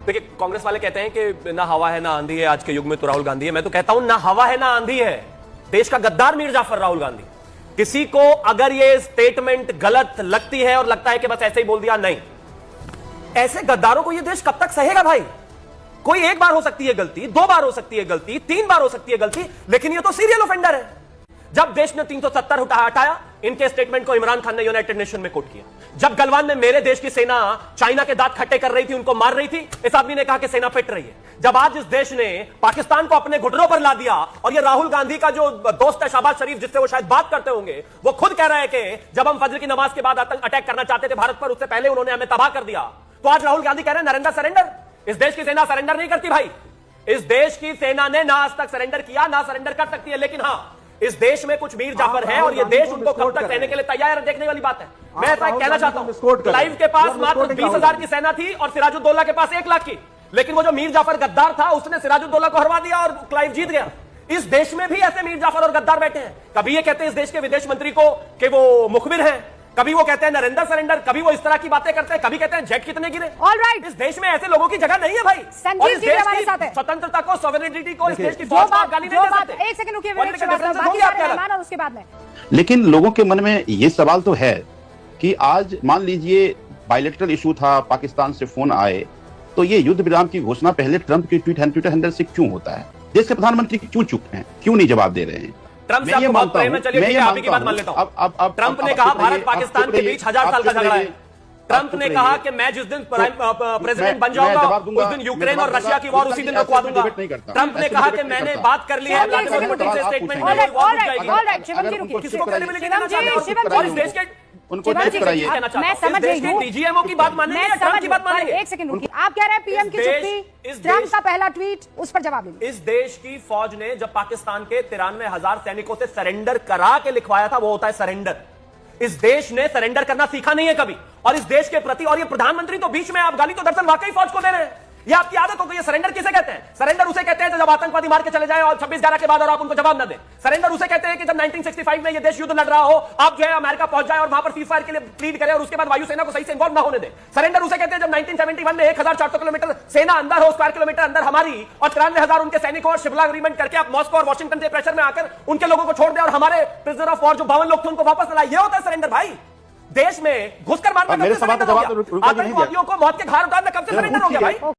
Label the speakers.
Speaker 1: देखिए, कांग्रेस वाले कहते हैं कि ना हवा है ना आंधी है, आज के युग में तो राहुल गांधी है। मैं तो कहता हूं ना हवा है ना आंधी है, देश का गद्दार मीर जाफर राहुल गांधी। किसी को अगर ये स्टेटमेंट गलत लगती है और लगता है कि बस ऐसे ही बोल दिया, नहीं, ऐसे गद्दारों को ये देश कब तक सहेगा भाई? कोई एक बार हो सकती है गलती, 2 बार हो सकती है गलती, 3 बार हो सकती है गलती, लेकिन ये तो सीरियल ऑफेंडर है। जब देश ने 370 हटाया, इनके स्टेटमेंट को इमरान खान ने यूनाइटेड नेशन में कोट किया। जब गलवान में मेरे देश की सेना चाइना के दांत खट्टे कर रही थी, उनको मार रही थी, इस आदमी ने कहा कि सेना पिट रही है। जब आज इस देश ने पाकिस्तान को अपने घुटनों पर ला दिया, और ये राहुल गांधी का जो दोस्त है शहबाज शरीफ, जिससे वो शायद बात करते होंगे, वो खुद कह रहा है कि जब हम फजर की नमाज के बाद अटैक करना चाहते थे भारत पर, उससे पहले उन्होंने हमें तबाह कर दिया। तो आज राहुल गांधी कह रहे हैं नरेंद्र सरेंडर। इस देश की सेना सरेंडर नहीं करती भाई। इस देश की सेना ने ना आज तक सरेंडर किया, ना सरेंडर कर सकती है। लेकिन हां, इस देश में कुछ मीर जाफर है और ये देश उनको कब तक रहने के लिए तैयार है, देखने वाली बात है। मैं ऐसा कहना चाहता हूं, क्लाइव के पास मात्र 20,000 की सेना थी और सिराजुद्दौला के पास 1 लाख की, लेकिन वो जो मीर जाफर गद्दार था, उसने सिराजुद्दौला को हरवा दिया और क्लाइव जीत गया। इस देश में भी ऐसे मीर जाफर और गद्दार बैठे हैं। कभी ये कहते हैं इस देश के विदेश मंत्री को कि वो मुखबिर हैं, कभी वो कहते हैं नरेंद्र सरेंडर, कभी वो इस तरह की बातें करते हैं, कभी कहते हैं जेट कितने गिरे।
Speaker 2: ऑलराइट,
Speaker 1: इस देश में ऐसे लोगों की जगह नहीं है भाई।
Speaker 2: संजीव जी हमारे साथ है।
Speaker 1: स्वतंत्रता को, सॉवरेनिटी को, इस देश की फौज को आप गाली नहीं दे सकते।
Speaker 2: एक सेकंड रुकिए, बाकी रहमान और उसके बाद में।
Speaker 3: लेकिन लोगों के मन में ये सवाल तो है कि आज मान लीजिए बायलैटरल इशू था, पाकिस्तान से फोन आए, तो ये युद्ध विराम की घोषणा पहले ट्रंप की ट्विटर हैंडल से क्यों होता है? देश के प्रधानमंत्री क्यों चुप हैं, क्यों नहीं जवाब दे रहे हैं?
Speaker 1: ट्रंप से आपको बहुत प्रेम है, चलिए ठीक है, आप ही की बात मान लेता हूं। ट्रंप ने कहा भारत पाकिस्तान के बीच 1000 साल का झगड़ा है। ट्रंप ने कहा कि मैं जिस दिन प्रेसिडेंट बन जाऊंगा, उस दिन यूक्रेन और रशिया की वॉर उसी दिन रुकवा दूंगा। ट्रंप ने कहा कि मैंने बात कर ली है व्लादिमीर पुतिन से, स्टेटमेंट में वॉर रुक जाएगी। किसी को क्रेडिबिलिटी देना चाहते हो और इस देश के
Speaker 3: उनको टेस्ट कराइए।
Speaker 2: मैं समझ रही हूं,
Speaker 1: डीजीएमओ की बात मानेंगे या ट्रंप की बात मानेंगे?
Speaker 2: एक सेकंड रुकिए, आप कह रहे हैं पीएम की छुट्टी, ट्रंप का पहला ट्वीट, उस पर जवाब दीजिए।
Speaker 1: इस देश की फौज ने जब पाकिस्तान के 93,000 सैनिकों से सरेंडर करा के लिखवाया था, वो होता है सरेंडर। इस देश ने सरेंडर करना सीखा नहीं है कभी, और इस देश के प्रति, और ये प्रधानमंत्री तो बीच में आप गाली तो दरअसल वाकई फौज को दे रहे हैं। ये आपकी आदत हो गई है। सरेंडर किसे कहते हैं? सरेंडर उसे कहते हैं जब आतंकवादी मार के चले जाए और 26/11 के बाद और आप उनको जवाब न दें। सरेंडर उसे कहते हैं कि जब 1965 में ये देश युद्ध लड़ रहा हो, आप जो है अमेरिका पहुंच जाए और वहां पर सीजफायर के लिए प्लीड करें और उसके बाद वायुसेना को सही से इन्वॉल्व न होने दें। सरेंडर उसे कहते हैं जब 1971 में 1400 किलोमीटर सेना अंदर हो, स्क्वायर किलोमीटर अंदर हमारी, और 93,000 उनके सैनिकों, और शिमला अग्रीमेंट करके आप मॉस्को और वॉशिंगटन के प्रेशर में आकर उनके लोगों को छोड़ दें और हमारे प्रिजनर ऑफ वॉर जो 52 लोग थे उनको वापस लाए। ये होता है सरेंडर भाई। देश में घुसकर मारना,
Speaker 3: मेरे सवाल का जवाब
Speaker 1: आतंकवादियों को मौत के घाट उतारना कब से सरेंडर हो गया भाई?